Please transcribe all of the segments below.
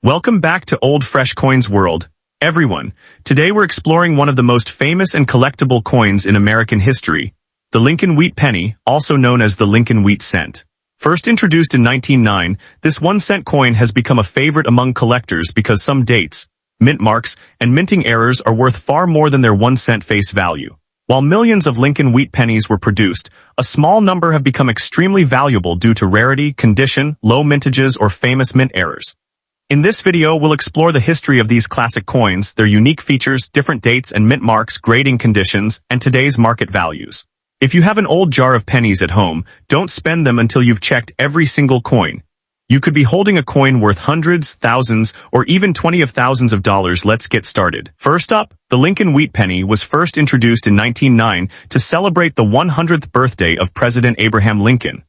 Welcome back to Old Fresh Coins World, everyone. Today we're exploring one of the most famous and collectible coins in American history, the Lincoln Wheat Penny, also known as the Lincoln Wheat Cent. First introduced in 1909, this 1-cent coin has become a favorite among collectors because some dates, mint marks, and minting errors are worth far more than their 1-cent face value. While millions of Lincoln Wheat Pennies were produced, a small number have become extremely valuable due to rarity, condition, low mintages, or famous mint errors. In this video, we'll explore the history of these classic coins, their unique features, different dates and mint marks, grading conditions, and today's market values. If you have an old jar of pennies at home, don't spend them until you've checked every single coin. You could be holding a coin worth hundreds, thousands, or even 20 of thousands of dollars. Let's get started. First up, the Lincoln Wheat Penny was first introduced in 1909 to celebrate the 100th birthday of President Abraham Lincoln.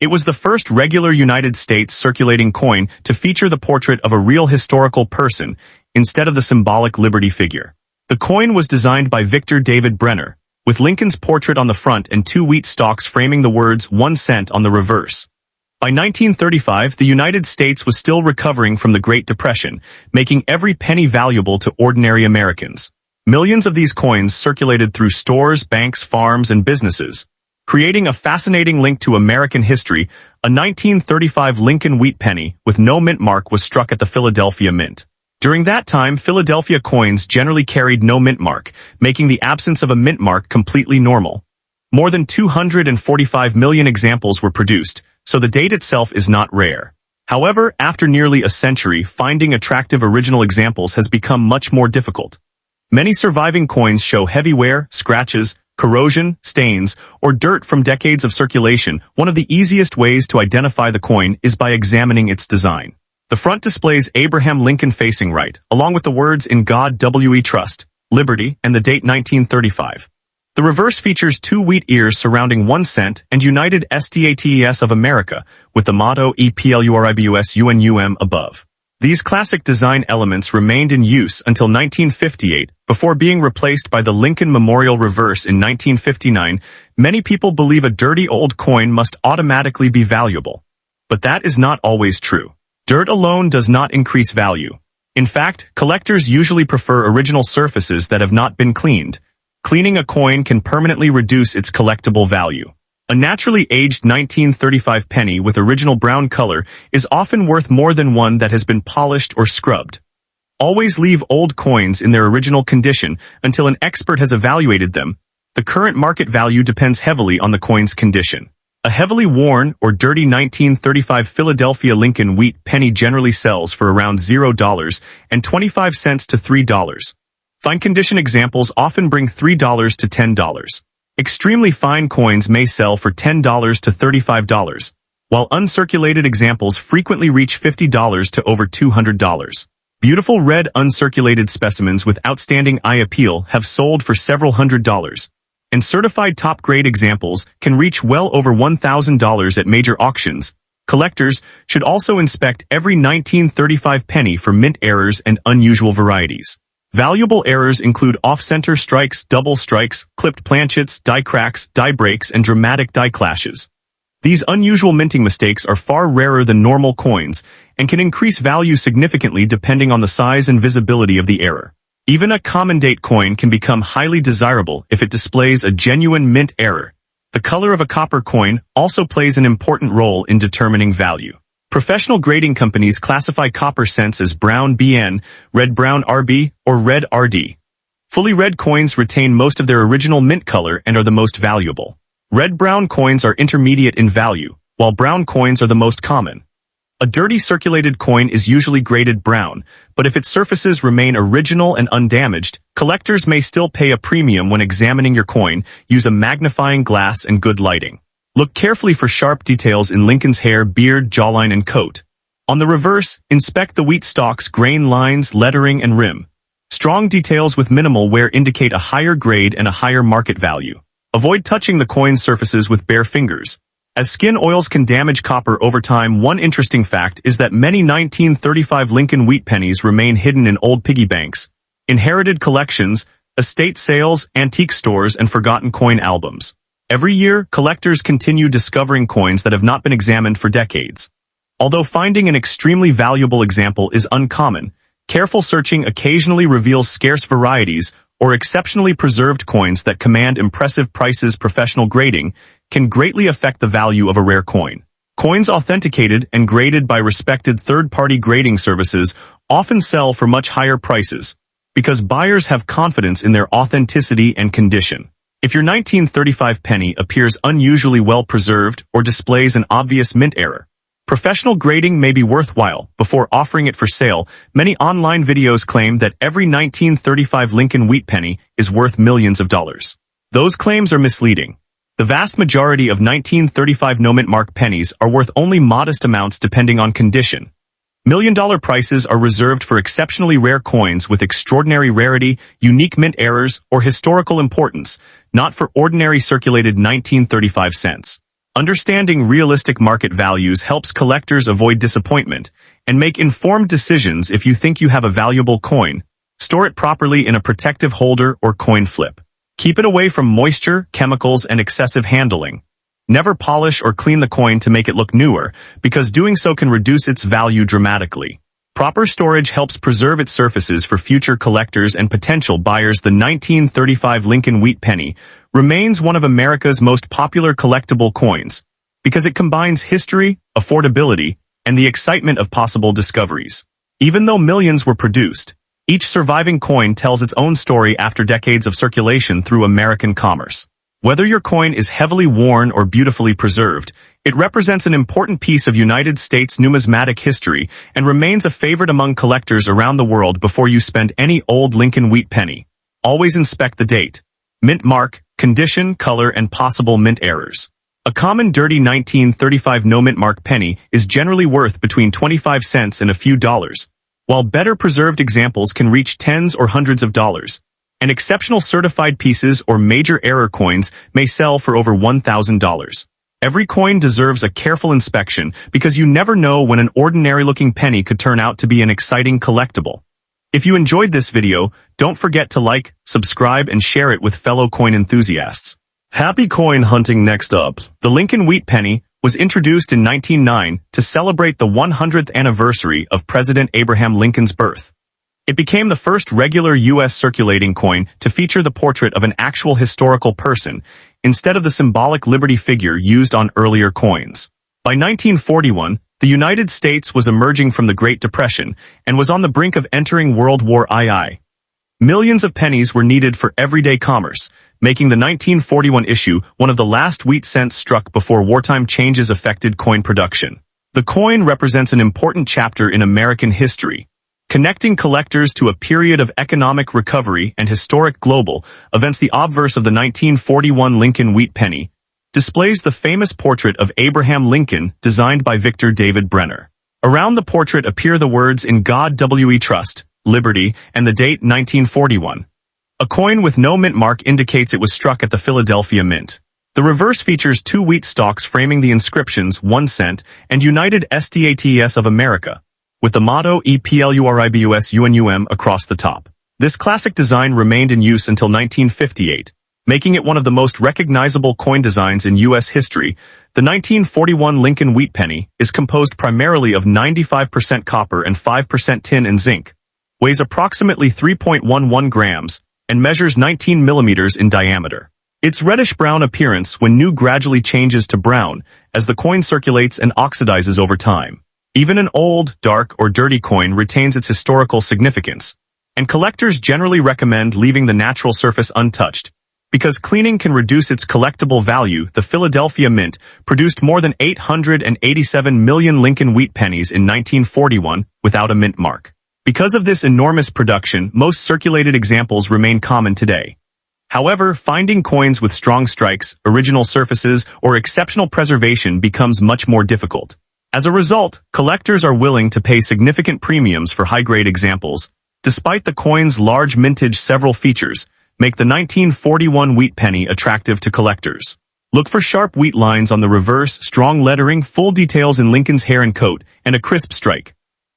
It was the first regular United States circulating coin to feature the portrait of a real historical person instead of the symbolic liberty figure. The coin was designed by Victor David Brenner, with Lincoln's portrait on the front and 2 wheat stalks framing the words 1 cent on the reverse. By 1935, the United States was still recovering from the Great Depression, making every penny valuable to ordinary Americans. Millions of these coins circulated through stores, banks, farms, and businesses. Creating a fascinating link to American history, a 1935 Lincoln Wheat Penny with no mint mark was struck at the Philadelphia Mint. During that time, Philadelphia coins generally carried no mint mark, making the absence of a mint mark completely normal. More than 245 million examples were produced, so the date itself is not rare. However, after nearly a century, finding attractive original examples has become much more difficult. Many surviving coins show heavy wear, scratches, corrosion, stains, or dirt from decades of circulation. One of the easiest ways to identify the coin is by examining its design. The front displays Abraham Lincoln facing right, along with the words "In God We Trust," Liberty, and the date 1935. The reverse features 2 wheat ears surrounding 1 cent and United States of America, with the motto EPLURIBUSUNUM above. These classic design elements remained in use until 1958, before being replaced by the Lincoln Memorial reverse in 1959. Many people believe a dirty old coin must automatically be valuable. But that is not always true. Dirt alone does not increase value. In fact, collectors usually prefer original surfaces that have not been cleaned. Cleaning a coin can permanently reduce its collectible value. A naturally aged 1935 penny with original brown color is often worth more than one that has been polished or scrubbed. Always leave old coins in their original condition until an expert has evaluated them. The current market value depends heavily on the coin's condition. A heavily worn or dirty 1935 Philadelphia Lincoln Wheat Penny generally sells for around $0.25 to $3. Fine condition examples often bring $3 to $10. Extremely fine coins may sell for $10 to $35, while uncirculated examples frequently reach $50 to over $200. Beautiful red uncirculated specimens with outstanding eye appeal have sold for several $100s, and certified top-grade examples can reach well over $1,000 at major auctions. Collectors should also inspect every 1935 penny for mint errors and unusual varieties. Valuable errors include off-center strikes, double strikes, clipped planchets, die cracks, die breaks, and dramatic die clashes. These unusual minting mistakes are far rarer than normal coins and can increase value significantly depending on the size and visibility of the error. Even a common date coin can become highly desirable if it displays a genuine mint error. The color of a copper coin also plays an important role in determining value. Professional grading companies classify copper cents as brown BN, red-brown RB, or red RD. Fully red coins retain most of their original mint color and are the most valuable. Red-brown coins are intermediate in value, while brown coins are the most common. A dirty circulated coin is usually graded brown, but if its surfaces remain original and undamaged, collectors may still pay a premium when examining your coin. Use a magnifying glass and good lighting. Look carefully for sharp details in Lincoln's hair, beard, jawline, and coat. On the reverse, inspect the wheat stalks, grain lines, lettering, and rim. Strong details with minimal wear indicate a higher grade and a higher market value. Avoid touching the coin's surfaces with bare fingers, as skin oils can damage copper over time. One interesting fact is that many 1935 Lincoln Wheat Pennies remain hidden in old piggy banks, inherited collections, estate sales, antique stores, and forgotten coin albums. Every year, collectors continue discovering coins that have not been examined for decades. Although finding an extremely valuable example is uncommon, careful searching occasionally reveals scarce varieties or exceptionally preserved coins that command impressive prices. Professional grading can greatly affect the value of a rare coin. Coins authenticated and graded by respected third-party grading services often sell for much higher prices because buyers have confidence in their authenticity and condition. If your 1935 penny appears unusually well preserved or displays an obvious mint error, professional grading may be worthwhile. Before offering it for sale, many online videos claim that every 1935 Lincoln Wheat penny is worth millions of dollars. Those claims are misleading. The vast majority of 1935 no-mint mark pennies are worth only modest amounts depending on condition. Million-dollar prices are reserved for exceptionally rare coins with extraordinary rarity, unique mint errors, or historical importance, not for ordinary circulated 1935 cents. Understanding realistic market values helps collectors avoid disappointment and make informed decisions. If you think you have a valuable coin, store it properly in a protective holder or coin flip. Keep it away from moisture, chemicals, and excessive handling. Never polish or clean the coin to make it look newer, because doing so can reduce its value dramatically. Proper storage helps preserve its surfaces for future collectors and potential buyers. The 1935 Lincoln Wheat Penny remains one of America's most popular collectible coins because it combines history, affordability, and the excitement of possible discoveries. Even though millions were produced, each surviving coin tells its own story after decades of circulation through American commerce. Whether your coin is heavily worn or beautifully preserved, it represents an important piece of United States numismatic history and remains a favorite among collectors around the world. Before you spend any old Lincoln Wheat penny, always inspect the date, mint mark, condition, color, and possible mint errors. A common dirty 1935 no-mint mark penny is generally worth between 25 cents and a few dollars, while better preserved examples can reach tens or hundreds of dollars. And exceptional certified pieces or major error coins may sell for over $1,000. Every coin deserves a careful inspection because you never know when an ordinary-looking penny could turn out to be an exciting collectible. If you enjoyed this video, don't forget to like, subscribe, and share it with fellow coin enthusiasts. Happy coin hunting. Next up, the Lincoln Wheat Penny was introduced in 1909 to celebrate the 100th anniversary of President Abraham Lincoln's birth. It became the first regular U.S. circulating coin to feature the portrait of an actual historical person, instead of the symbolic liberty figure used on earlier coins. By 1941, the United States was emerging from the Great Depression and was on the brink of entering World War II. Millions of pennies were needed for everyday commerce, making the 1941 issue one of the last wheat cents struck before wartime changes affected coin production. The coin represents an important chapter in American history, connecting collectors to a period of economic recovery and historic global events. The obverse of the 1941 Lincoln Wheat Penny displays the famous portrait of Abraham Lincoln designed by Victor David Brenner. Around the portrait appear the words "In God We Trust," Liberty, and the date 1941. A coin with no mint mark indicates it was struck at the Philadelphia Mint. The reverse features two wheat stalks framing the inscriptions 1 cent and United States of America, with the motto EPLURIBUS UNUM across the top. This classic design remained in use until 1958, making it one of the most recognizable coin designs in U.S. history. The 1941 Lincoln Wheat Penny is composed primarily of 95% copper and 5% tin and zinc, weighs approximately 3.11 grams, and measures 19 millimeters in diameter. Its reddish-brown appearance when new gradually changes to brown as the coin circulates and oxidizes over time. Even an old, dark, or dirty coin retains its historical significance, and collectors generally recommend leaving the natural surface untouched, because cleaning can reduce its collectible value. The Philadelphia Mint produced more than 887 million Lincoln Wheat pennies in 1941 without a mint mark. Because of this enormous production, most circulated examples remain common today. However, finding coins with strong strikes, original surfaces, or exceptional preservation becomes much more difficult. As a result, collectors are willing to pay significant premiums for high-grade examples. Despite the coin's large mintage, several features make the 1941 wheat penny attractive to collectors. Look for sharp wheat lines on the reverse, strong lettering, full details in Lincoln's hair and coat, and a crisp strike.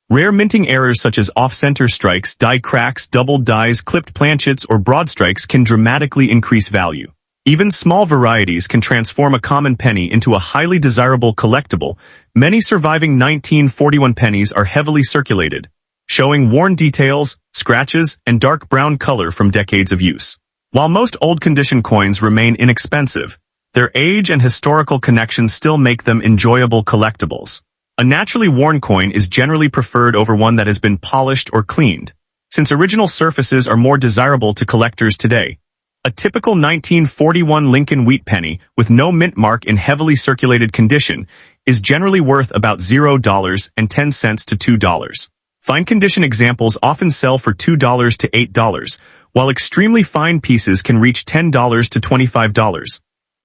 Rare minting errors such as off-center strikes, die cracks, doubled dies, clipped planchets, or broad strikes can dramatically increase value. Even small varieties can transform a common penny into a highly desirable collectible. Many surviving 1941 pennies are heavily circulated, showing worn details, scratches, and dark brown color from decades of use. While most old-condition coins remain inexpensive, their age and historical connections still make them enjoyable collectibles. A naturally worn coin is generally preferred over one that has been polished or cleaned, since original surfaces are more desirable to collectors today. A typical 1941 Lincoln Wheat Penny with no mint mark in heavily circulated condition is generally worth about $0.10 to $2. Fine condition examples often sell for $2 to $8, while extremely fine pieces can reach $10 to $25.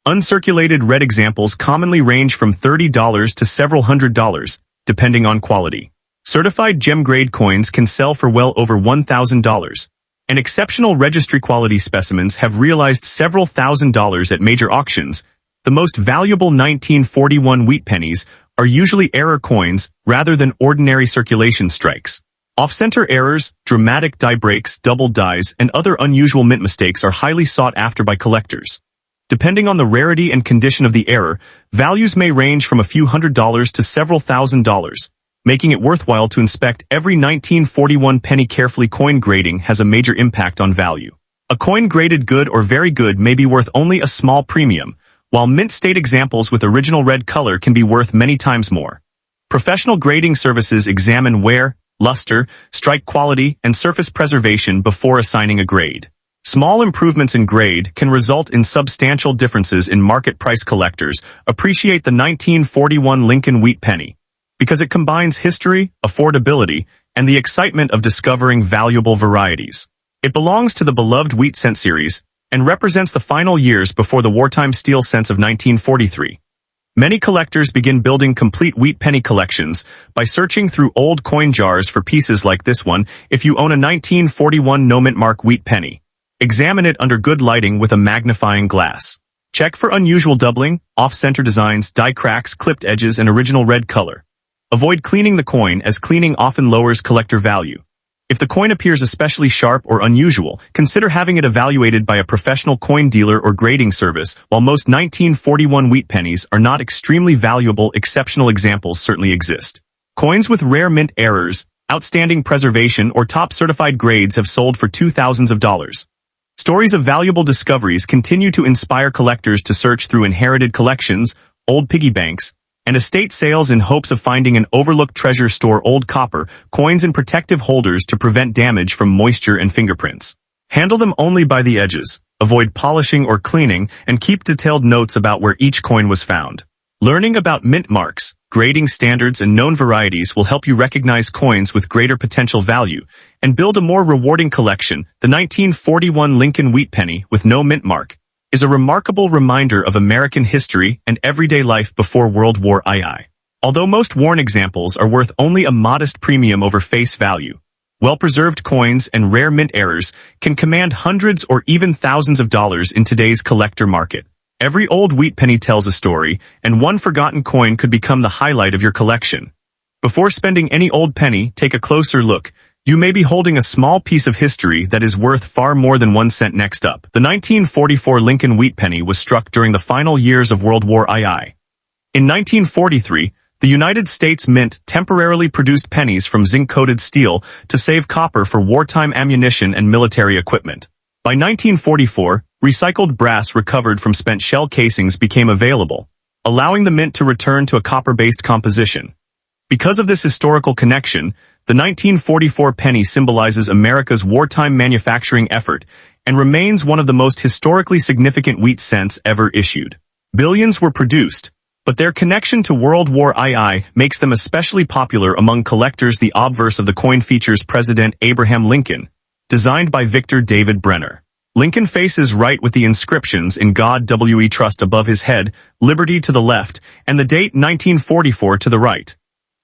Uncirculated red examples commonly range from $30 to several $100s, depending on quality. Certified gem-grade coins can sell for well over $1,000, and exceptional registry-quality specimens have realized several $1,000s at major auctions. The most valuable 1941 wheat pennies are usually error coins rather than ordinary circulation strikes. Off-center errors, dramatic die breaks, double dies, and other unusual mint mistakes are highly sought after by collectors. Depending on the rarity and condition of the error, values may range from a few $100s to several $1,000s, making it worthwhile to inspect every 1941 penny carefully. Coin grading has a major impact on value. A coin graded good or very good may be worth only a small premium, while mint-state examples with original red color can be worth many times more. Professional grading services examine wear, luster, strike quality, and surface preservation before assigning a grade. Small improvements in grade can result in substantial differences in market price. Collectors appreciate the 1941 Lincoln Wheat Penny because it combines history, affordability, and the excitement of discovering valuable varieties. It belongs to the beloved wheat cent series and represents the final years before the wartime steel cents of 1943. Many collectors begin building complete wheat penny collections by searching through old coin jars for pieces like this one. If you own a 1941 no mint mark wheat penny, examine it under good lighting with a magnifying glass. Check for unusual doubling, off-center designs, die cracks, clipped edges, and original red color. Avoid cleaning the coin, as cleaning often lowers collector value. If the coin appears especially sharp or unusual, consider having it evaluated by a professional coin dealer or grading service. While most 1941 wheat pennies are not extremely valuable, exceptional examples certainly exist. Coins with rare mint errors, outstanding preservation, or top certified grades have sold for $2,000s. Stories of valuable discoveries continue to inspire collectors to search through inherited collections, old piggy banks, and estate sales in hopes of finding an overlooked treasure. Store old copper coins in protective holders to prevent damage from moisture and fingerprints. Handle them only by the edges, avoid polishing or cleaning, and keep detailed notes about where each coin was found. Learning about mint marks, grading standards, and known varieties will help you recognize coins with greater potential value and build a more rewarding collection. The 1941 Lincoln Wheat Penny with no mint mark is a remarkable reminder of American history and everyday life before World War II. Although most worn examples are worth only a modest premium over face value, well-preserved coins and rare mint errors can command hundreds or even thousands of dollars in today's collector market. Every old wheat penny tells a story, and one forgotten coin could become the highlight of your collection. Before spending any old penny, take a closer look. You may be holding a small piece of history that is worth far more than 1 cent. Next up, the 1944 Lincoln Wheat Penny was struck during the final years of World War II. In 1943, the United States Mint temporarily produced pennies from zinc-coated steel to save copper for wartime ammunition and military equipment. By 1944, recycled brass recovered from spent shell casings became available, allowing the mint to return to a copper-based composition. Because of this historical connection, the 1944 penny symbolizes America's wartime manufacturing effort and remains one of the most historically significant wheat cents ever issued. Billions were produced, but their connection to World War II makes them especially popular among collectors. The obverse of the coin features President Abraham Lincoln, designed by Victor David Brenner. Lincoln faces right with the inscriptions "In God We Trust" above his head, "Liberty" to the left, and the date 1944 to the right.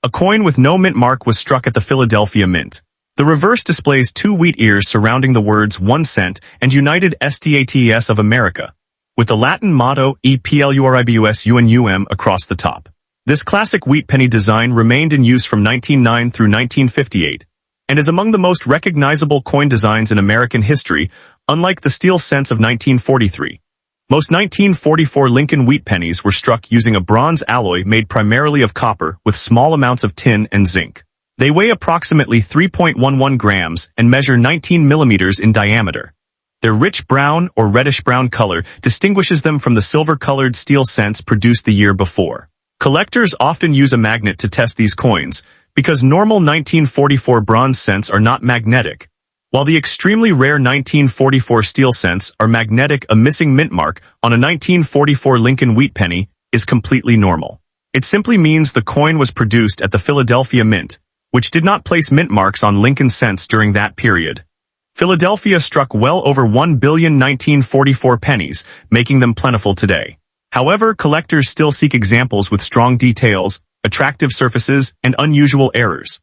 A coin with no mint mark was struck at the Philadelphia Mint. The reverse displays 2 wheat ears surrounding the words 1 cent and United States of America, with the Latin motto E Pluribus Unum across the top. This classic wheat penny design remained in use from 1909 through 1958, and is among the most recognizable coin designs in American history, unlike the steel cents of 1943. Most 1944 Lincoln Wheat Pennies were struck using a bronze alloy made primarily of copper with small amounts of tin and zinc. They weigh approximately 3.11 grams and measure 19 millimeters in diameter. Their rich brown or reddish-brown color distinguishes them from the silver-colored steel cents produced the year before. Collectors often use a magnet to test these coins, because normal 1944 bronze cents are not magnetic. While the extremely rare 1944 steel cents are magnetic, a missing mint mark on a 1944 Lincoln Wheat Penny is completely normal. It simply means the coin was produced at the Philadelphia Mint, which did not place mint marks on Lincoln cents during that period. Philadelphia struck well over 1 billion 1944 pennies, making them plentiful today. However, collectors still seek examples with strong details, attractive surfaces, and unusual errors.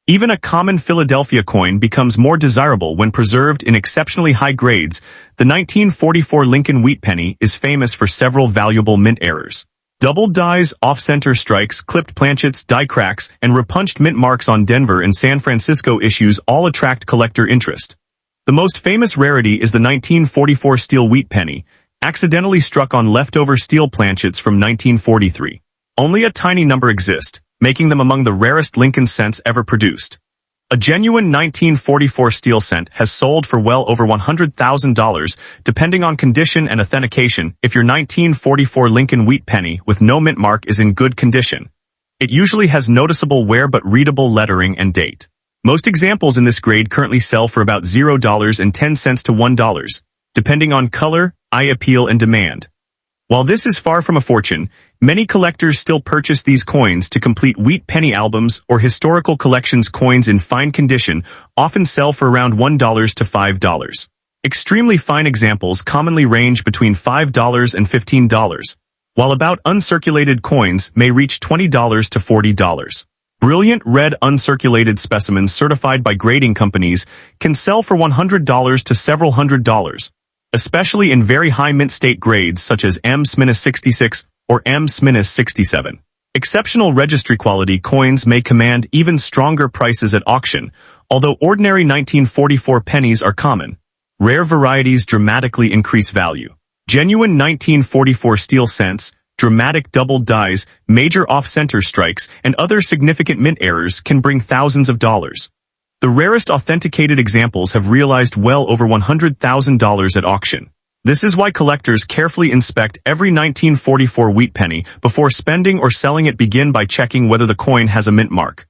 Even a common Philadelphia coin becomes more desirable when preserved in exceptionally high grades. The 1944 Lincoln Wheat Penny is famous for several valuable mint errors. Doubled dies, off-center strikes, clipped planchets, die cracks, and repunched mint marks on Denver and San Francisco issues all attract collector interest. The most famous rarity is the 1944 steel wheat penny, accidentally struck on leftover steel planchets from 1943. Only a tiny number exist, making them among the rarest Lincoln cents ever produced. A genuine 1944 steel cent has sold for well over $100,000, depending on condition and authentication. If your 1944 Lincoln Wheat Penny with no mint mark is in good condition, it usually has noticeable wear but readable lettering and date. Most examples in this grade currently sell for about $0.10 to $1, depending on color, eye appeal, and demand. While this is far from a fortune, many collectors still purchase these coins to complete wheat penny albums or historical collections. Coins in fine condition often sell for around $1 to $5. Extremely fine examples commonly range between $5 and $15, while about uncirculated coins may reach $20 to $40. Brilliant red uncirculated specimens certified by grading companies can sell for $100 to several $100s. Especially in very high mint state grades such as M-66 or M-67. Exceptional registry quality coins may command even stronger prices at auction, although ordinary 1944 pennies are common. Rare varieties dramatically increase value. Genuine 1944 steel cents, dramatic doubled dies, major off-center strikes, and other significant mint errors can bring thousands of dollars. The rarest authenticated examples have realized well over $100,000 at auction. This is why collectors carefully inspect every 1944 wheat penny before spending or selling it. Begin by checking whether the coin has a mint mark.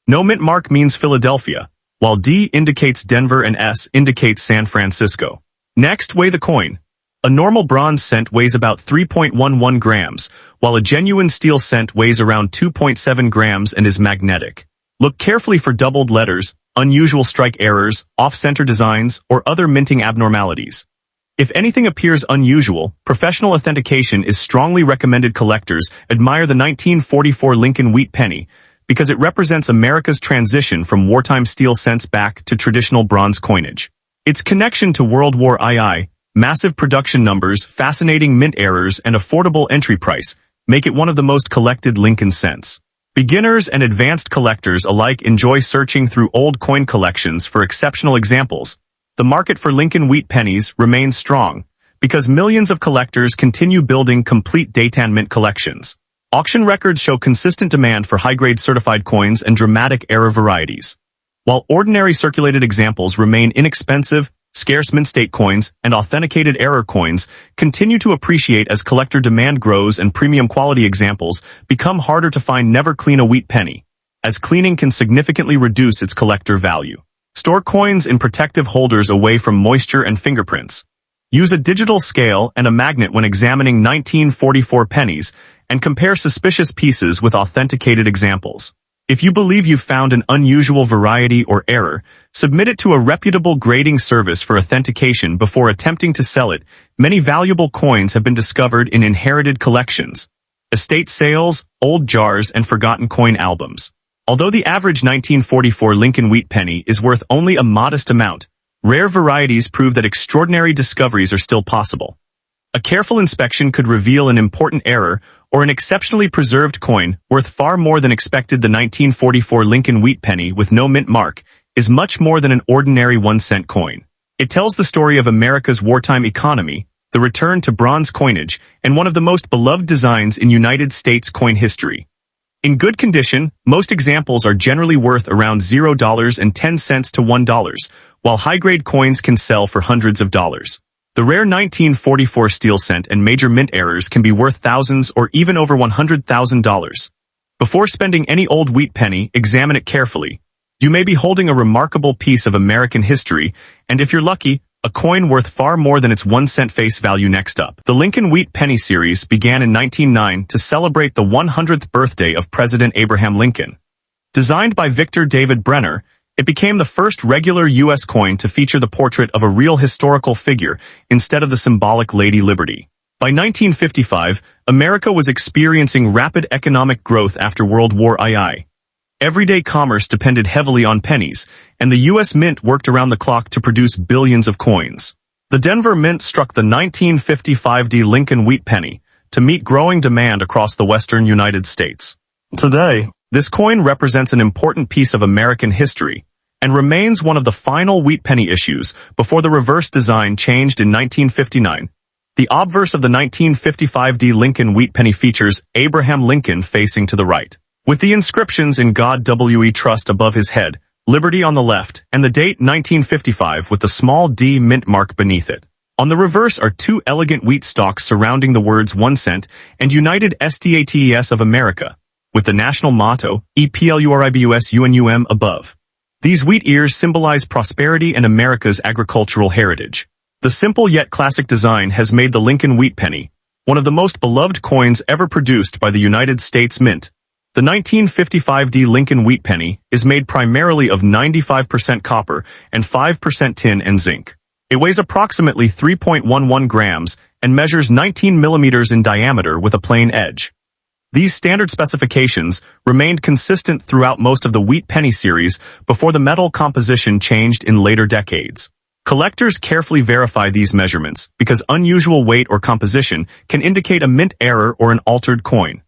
No mint mark means Philadelphia, while D indicates Denver and S indicates San Francisco. Next, weigh the coin. A normal bronze cent weighs about 3.11 grams, while a genuine steel cent weighs around 2.7 grams and is magnetic. Look carefully for doubled letters, unusual strike errors, off-center designs, or other minting abnormalities. If anything appears unusual, professional authentication is strongly recommended. Collectors admire the 1944 Lincoln Wheat Penny because it represents America's transition from wartime steel cents back to traditional bronze coinage. Its connection to World War II, massive production numbers, fascinating mint errors, and affordable entry price make it one of the most collected Lincoln cents. Beginners and advanced collectors alike enjoy searching through old coin collections for exceptional examples. The market for Lincoln Wheat Pennies remains strong because millions of collectors continue building complete daytime mint collections. Auction records show consistent demand for high-grade certified coins and dramatic error varieties. While ordinary circulated examples remain inexpensive, scarce mint state coins and authenticated error coins continue to appreciate as collector demand grows and premium quality examples become harder to find. Never clean a wheat penny, as cleaning can significantly reduce its collector value. Store coins in protective holders away from moisture and fingerprints. Use a digital scale and a magnet when examining 1944 pennies and compare suspicious pieces with authenticated examples. If you believe you've found an unusual variety or error, submit it to a reputable grading service for authentication before attempting to sell it. Many valuable coins have been discovered in inherited collections, estate sales, old jars, and forgotten coin albums. Although the average 1944 Lincoln Wheat Penny is worth only a modest amount, rare varieties prove that extraordinary discoveries are still possible. A careful inspection could reveal an important error or an exceptionally preserved coin worth far more than expected. The 1944 Lincoln Wheat Penny with no mint mark is much more than an ordinary 1-cent coin. It tells the story of America's wartime economy, the return to bronze coinage, and one of the most beloved designs in United States coin history. In good condition, most examples are generally worth around $0.10 to $1, while high-grade coins can sell for hundreds of dollars. The rare 1944 steel cent and major mint errors can be worth thousands or even over $100,000. Before spending any old wheat penny, examine it carefully. You may be holding a remarkable piece of American history, and if you're lucky, a coin worth far more than its 1 cent face value. Next up, the Lincoln Wheat Penny series began in 1909 to celebrate the 100th birthday of President Abraham Lincoln. Designed by Victor David Brenner, it became the first regular U.S. coin to feature the portrait of a real historical figure instead of the symbolic Lady Liberty. By 1955, America was experiencing rapid economic growth after World War II. Everyday commerce depended heavily on pennies, and the U.S. Mint worked around the clock to produce billions of coins. The Denver Mint struck the 1955 Lincoln Wheat Penny to meet growing demand across the western United States. Today, this coin represents an important piece of American history and remains one of the final wheat penny issues before the reverse design changed in 1959. The obverse of the 1955 Lincoln Wheat Penny features Abraham Lincoln facing to the right, with the inscriptions "In God We Trust" above his head, "Liberty" on the left, and the date 1955 with the small d mint mark beneath it. On the reverse are two elegant wheat stalks surrounding the words 1 cent and United States of America, with the national motto, EPLURIBUSUNUM above. These wheat ears symbolize prosperity and America's agricultural heritage. The simple yet classic design has made the Lincoln Wheat Penny one of the most beloved coins ever produced by the United States Mint. The 1955 Lincoln Wheat Penny is made primarily of 95% copper and 5% tin and zinc. It weighs approximately 3.11 grams and measures 19 millimeters in diameter with a plain edge. These standard specifications remained consistent throughout most of the Wheat Penny series before the metal composition changed in later decades. Collectors carefully verify these measurements because unusual weight or composition can indicate a mint error or an altered coin.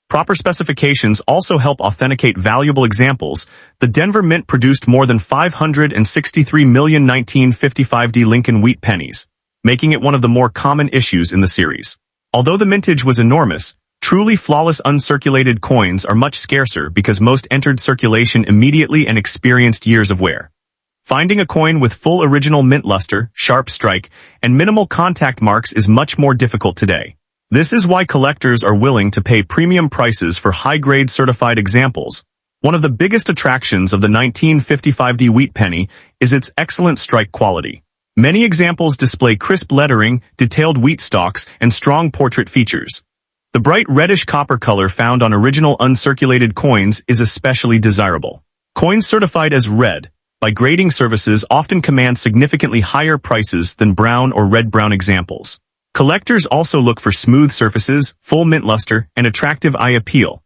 Proper specifications also help authenticate valuable examples. The Denver Mint produced more than 563 million 1955 Lincoln Wheat Pennies, making it one of the more common issues in the series. Although the mintage was enormous, truly flawless uncirculated coins are much scarcer because most entered circulation immediately and experienced years of wear. Finding a coin with full original mint luster, sharp strike, and minimal contact marks is much more difficult today. This is why collectors are willing to pay premium prices for high-grade certified examples. One of the biggest attractions of the 1955 Wheat Penny is its excellent strike quality. Many examples display crisp lettering, detailed wheat stalks, and strong portrait features. The bright reddish copper color found on original uncirculated coins is especially desirable. Coins certified as red by grading services often command significantly higher prices than brown or red-brown examples. Collectors also look for smooth surfaces, full mint luster, and attractive eye appeal,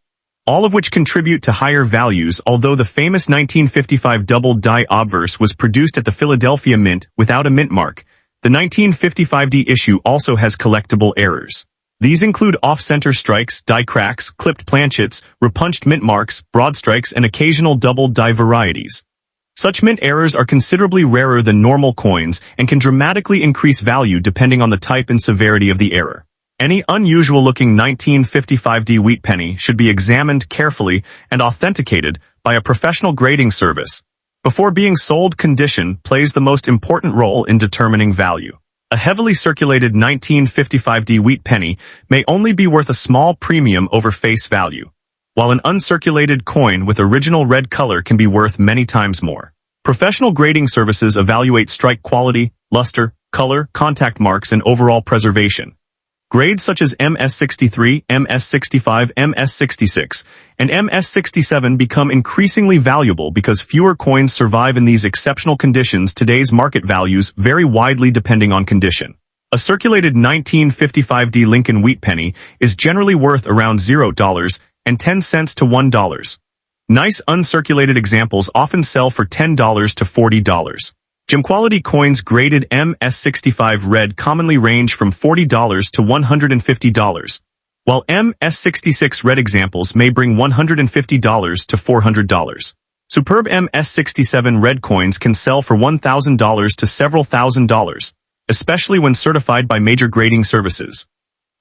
all of which contribute to higher values. Although the famous 1955 double-die obverse was produced at the Philadelphia Mint without a mint mark, the 1955 issue also has collectible errors. These include off-center strikes, die cracks, clipped planchets, repunched mint marks, broad strikes, and occasional double-die varieties. Such mint errors are considerably rarer than normal coins and can dramatically increase value depending on the type and severity of the error. Any unusual-looking 1955 wheat penny should be examined carefully and authenticated by a professional grading service. Before being sold, condition plays the most important role in determining value. A heavily circulated 1955 wheat penny may only be worth a small premium over face value, while an uncirculated coin with original red color can be worth many times more. Professional grading services evaluate strike quality, luster, color, contact marks, and overall preservation. Grades such as MS63, MS65, MS66, and MS67 become increasingly valuable because fewer coins survive in these exceptional conditions. Today's market values vary widely depending on condition. A circulated 1955 Lincoln Wheat Penny is generally worth around $0.10 to $1. Nice uncirculated examples often sell for $10 to $40. Gem-quality coins graded MS65 red commonly range from $40 to $150, while MS66 red examples may bring $150 to $400. Superb MS67 red coins can sell for $1,000 to several $1,000, especially when certified by major grading services.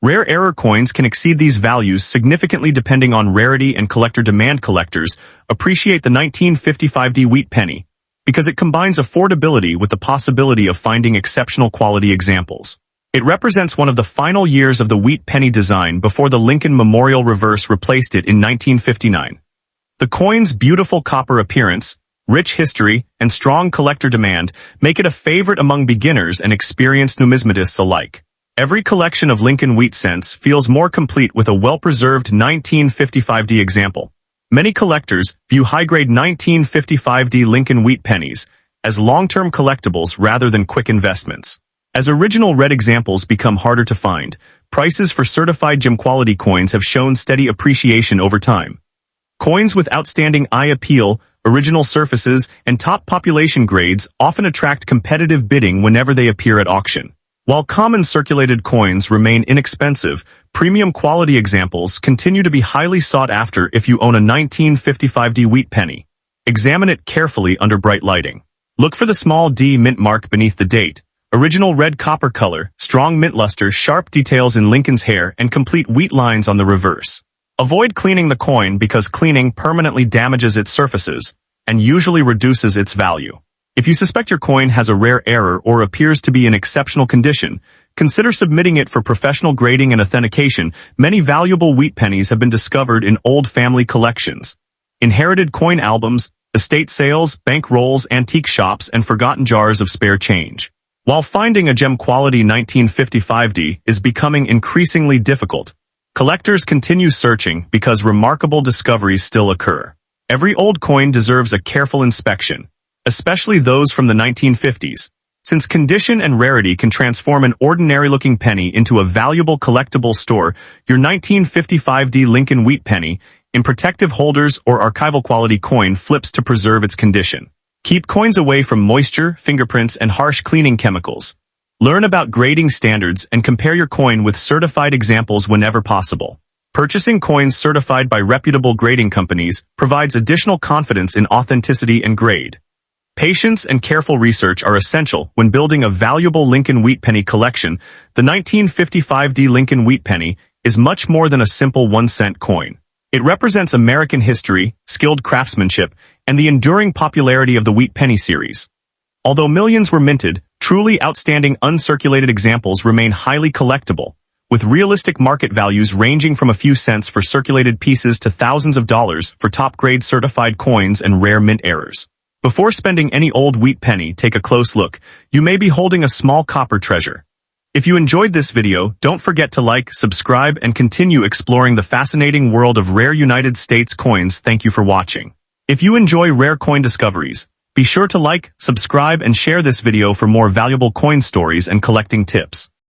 Rare error coins can exceed these values significantly depending on rarity and collector demand. Collectors appreciate the 1955D wheat penny because it combines affordability with the possibility of finding exceptional quality examples. It represents one of the final years of the wheat penny design before the Lincoln Memorial reverse replaced it in 1959. The coin's beautiful copper appearance, rich history, and strong collector demand make it a favorite among beginners and experienced numismatists alike. Every collection of Lincoln wheat cents feels more complete with a well-preserved 1955D example. Many collectors view high-grade 1955D Lincoln wheat pennies as long-term collectibles rather than quick investments. As original red examples become harder to find, prices for certified gem-quality coins have shown steady appreciation over time. Coins with outstanding eye appeal, original surfaces, and top population grades often attract competitive bidding whenever they appear at auction. While common circulated coins remain inexpensive, premium quality examples continue to be highly sought after if you own a 1955D wheat penny. Examine it carefully under bright lighting. Look for the small D mint mark beneath the date, original red copper color, strong mint luster, sharp details in Lincoln's hair, and complete wheat lines on the reverse. Avoid cleaning the coin because cleaning permanently damages its surfaces and usually reduces its value. If you suspect your coin has a rare error or appears to be in exceptional condition, consider submitting it for professional grading and authentication. Many valuable wheat pennies have been discovered in old family collections, inherited coin albums, estate sales, bank rolls, antique shops, and forgotten jars of spare change. While finding a gem-quality 1955D is becoming increasingly difficult, collectors continue searching because remarkable discoveries still occur. Every old coin deserves a careful inspection, especially those from the 1950s, since condition and rarity can transform an ordinary-looking penny into a valuable collectible. Store your 1955D Lincoln wheat penny in protective holders or archival quality coin flips to preserve its condition. Keep coins away from moisture, fingerprints, and harsh cleaning chemicals. Learn about grading standards and compare your coin with certified examples whenever possible. Purchasing coins certified by reputable grading companies provides additional confidence in authenticity and grade. Patience and careful research are essential when building a valuable Lincoln wheat penny collection. The 1955D Lincoln wheat penny is much more than a simple 1-cent coin. It represents American history, skilled craftsmanship, and the enduring popularity of the wheat penny series. Although millions were minted, truly outstanding uncirculated examples remain highly collectible, with realistic market values ranging from a few cents for circulated pieces to thousands of dollars for top-grade certified coins and rare mint errors. Before spending any old wheat penny, take a close look. You may be holding a small copper treasure. If you enjoyed this video, don't forget to like, subscribe, and continue exploring the fascinating world of rare United States coins. Thank you for watching. If you enjoy rare coin discoveries, be sure to like, subscribe, and share this video for more valuable coin stories and collecting tips.